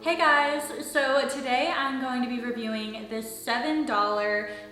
Hey guys, so today I'm going to be reviewing this $7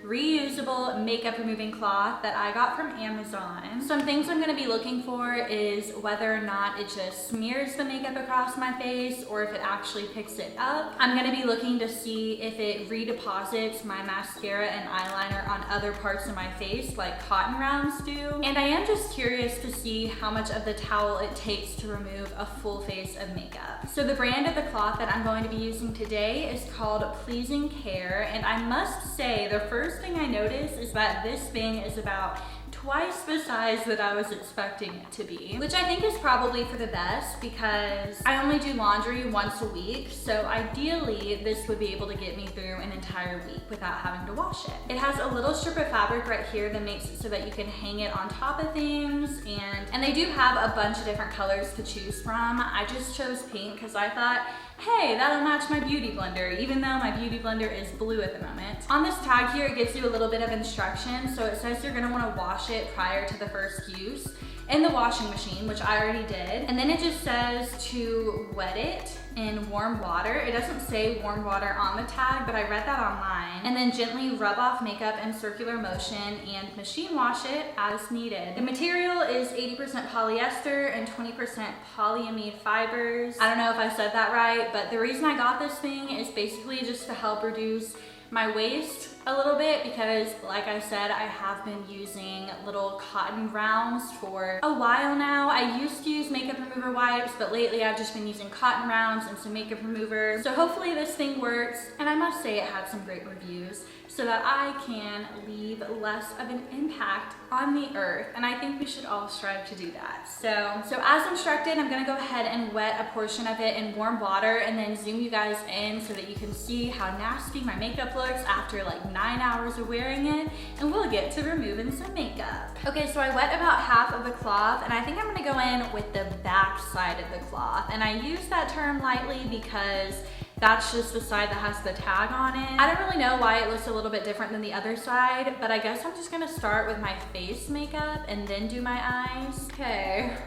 reusable makeup removing cloth that I got from Amazon. Some things I'm going to be looking for is whether or not it just smears the makeup across my face or if it actually picks it up. I'm going to be looking to see if it redeposits my mascara and eyeliner on other parts of my face like cotton rounds do. And I am just curious to see how much of the towel it takes to remove a full face of makeup. So the brand of the cloth that I'm going to be using today is called Pleasing Care, and I must say the first thing I noticed is that this thing is about twice the size that I was expecting it to be, which I think is probably for the best because I only do laundry once a week, so ideally this would be able to get me through an entire week without having to wash it. It has a little strip of fabric right here that makes it so that you can hang it on top of things, and they do have a bunch of different colors to choose from. I just chose pink because I thought, hey, that'll match my beauty blender, even though my beauty blender is blue at the moment. On this tag here, it gives you a little bit of instruction. So it says you're gonna wanna wash it prior to the first use in the washing machine, which I already did. And then it just says to wet it in warm water. It doesn't say warm water on the tag, but I read that online. And then gently rub off makeup in circular motion and machine wash it as needed. The material is 80% polyester and 20% polyamide fibers. I don't know if I said that right, but the reason I got this thing is basically just to help reduce my waste a little bit because, like I said, I have been using little cotton rounds for a while now. I used to use makeup remover wipes, but lately I've just been using cotton rounds and some makeup remover. So hopefully this thing works, and I must say it had some great reviews so that I can leave less of an impact on the earth, and I think we should all strive to do that. So as instructed, I'm gonna go ahead and wet a portion of it in warm water and then zoom you guys in so that you can see how nasty my makeup looks after like 9 hours of wearing it, and we'll get to removing some makeup. Okay, so I wet about half of the cloth, and I think I'm gonna go in with the back side of the cloth, and I use that term lightly because that's just the side that has the tag on it. I don't really know why it looks a little bit different than the other side, but I guess I'm just gonna start with my face makeup and then do my eyes. Okay,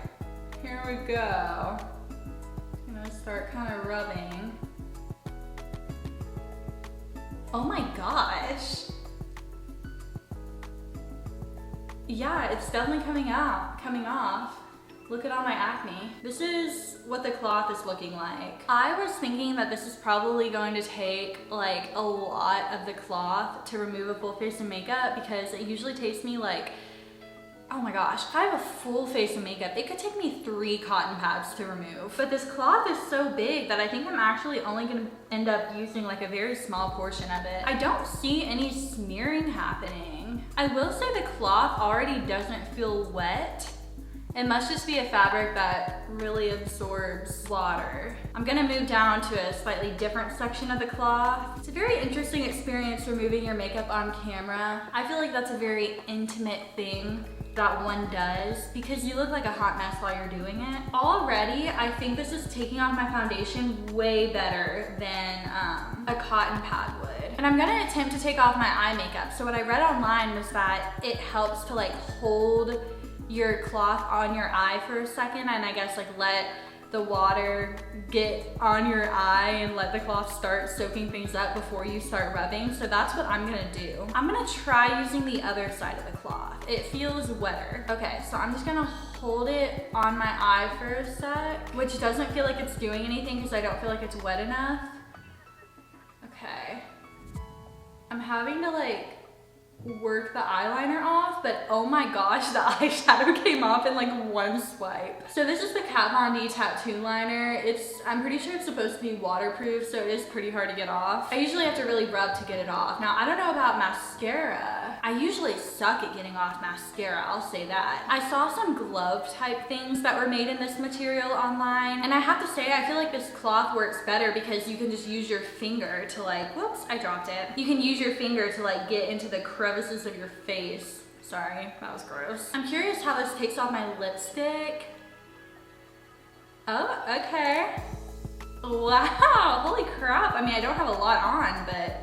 here we go. I'm gonna start kind of rubbing. Oh my gosh. Yeah, it's definitely coming off. Look at all my acne. This is what the cloth is looking like. I was thinking that this is probably going to take like a lot of the cloth to remove a full face of makeup because it usually takes me like, oh my gosh, if I have a full face of makeup, it could take me 3 cotton pads to remove. But this cloth is so big that I think I'm actually only gonna end up using like a very small portion of it. I don't see any smearing happening. I will say the cloth already doesn't feel wet. It must just be a fabric that really absorbs water. I'm gonna move down to a slightly different section of the cloth. It's a very interesting experience removing your makeup on camera. I feel like that's a very intimate thing that one does because you look like a hot mess while you're doing it. Already, I think this is taking off my foundation way better than a cotton pad would. And I'm gonna attempt to take off my eye makeup. So what I read online was that it helps to like hold your cloth on your eye for a second and I guess like let the water get on your eye and let the cloth start soaking things up before you start rubbing. So that's what I'm gonna do. I'm gonna try using the other side of the cloth. It feels wetter. Okay, so I'm just gonna hold it on my eye for a sec, which doesn't feel like it's doing anything because I don't feel like it's wet enough. Okay. I'm having to like work the eyeliner off, but oh my gosh, the eyeshadow came off in like one swipe. So this is the Kat Von D tattoo liner. I'm pretty sure it's supposed to be waterproof, so it is pretty hard to get off. I usually have to really rub to get it off. Now, I don't know about mascara. I usually suck at getting off mascara, I'll say that. I saw some glove type things that were made in this material online, and I have to say, I feel like this cloth works better because you can just use your finger to like, whoops, I dropped it. You can use your finger to like get into the crevices of your face. Sorry, that was gross. I'm curious how this takes off my lipstick. Oh, okay. Wow, holy crap. I mean, I don't have a lot on, but.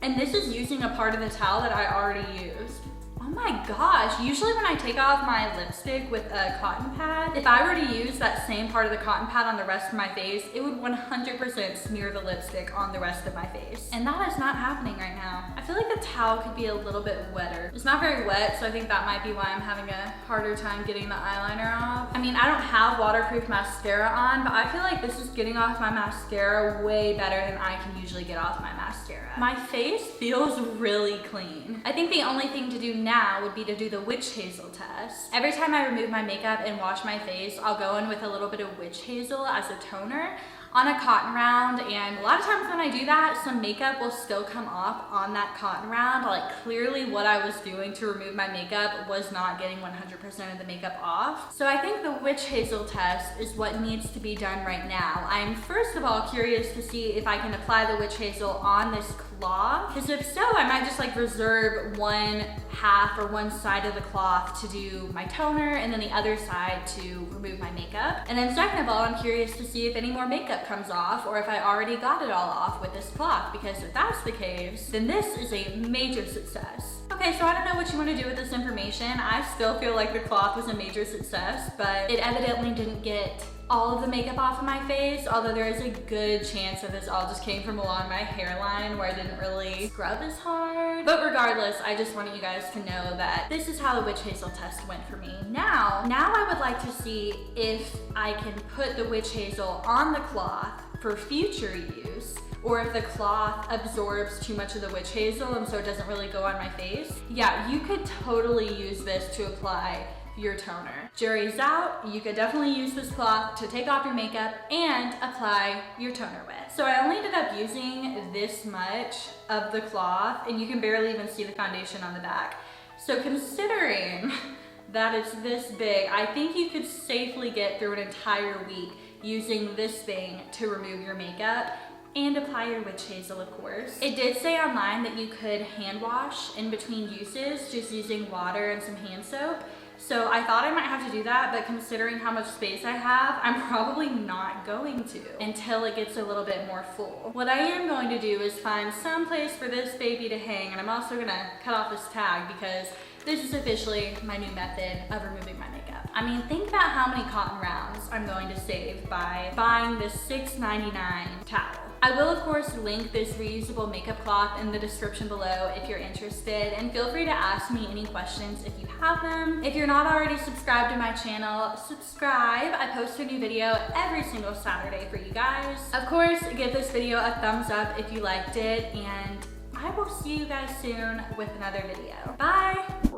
And this is using a part of the towel that I already used. Oh Oh my gosh, usually when I take off my lipstick with a cotton pad, if I were to use that same part of the cotton pad on the rest of my face, it would 100% smear the lipstick on the rest of my face. And that is not happening right now. I feel like the towel could be a little bit wetter. It's not very wet, so I think that might be why I'm having a harder time getting the eyeliner off. I mean, I don't have waterproof mascara on, but I feel like this is getting off my mascara way better than I can usually get off my mascara. My face feels really clean. I think the only thing to do now would be to do the witch hazel test. Every time I remove my makeup and wash my face, I'll go in with a little bit of witch hazel as a toner on a cotton round, and a lot of times when I do that, some makeup will still come off on that cotton round. Like, clearly what I was doing to remove my makeup was not getting 100% of the makeup off. So I think the witch hazel test is what needs to be done right now. I'm first of all curious to see if I can apply the witch hazel on this cloth, because if so, I might just like reserve one half or one side of the cloth to do my toner and then the other side to remove my makeup. And then second of all, I'm curious to see if any more makeup comes off or if I already got it all off with this cloth, because if that's the case, then this is a major success. Okay, so I don't know what you want to do with this information. I still feel like the cloth was a major success, but it evidently didn't get all of the makeup off of my face, although there is a good chance that this all just came from along my hairline where I didn't really scrub as hard. But regardless, I just wanted you guys to know that this is how the witch hazel test went for me. Now I would like to see if I can put the witch hazel on the cloth for future use, or if the cloth absorbs too much of the witch hazel and so it doesn't really go on my face. Yeah, you could totally use this to apply your toner. Jury's out. You could definitely use this cloth to take off your makeup and apply your toner with. So I only ended up using this much of the cloth, and you can barely even see the foundation on the back. So considering that it's this big, I think you could safely get through an entire week using this thing to remove your makeup and apply your witch hazel, of course. It did say online that you could hand wash in between uses just using water and some hand soap. So I thought I might have to do that, but considering how much space I have, I'm probably not going to until it gets a little bit more full. What I am going to do is find some place for this baby to hang, and I'm also gonna cut off this tag because this is officially my new method of removing my makeup. I mean, think about how many cotton rounds I'm going to save by buying this $6.99 towel. I will, of course, link this reusable makeup cloth in the description below if you're interested, and feel free to ask me any questions if you have them. If you're not already subscribed to my channel, subscribe. I post a new video every single Saturday for you guys. Of course, give this video a thumbs up if you liked it, and I will see you guys soon with another video. Bye!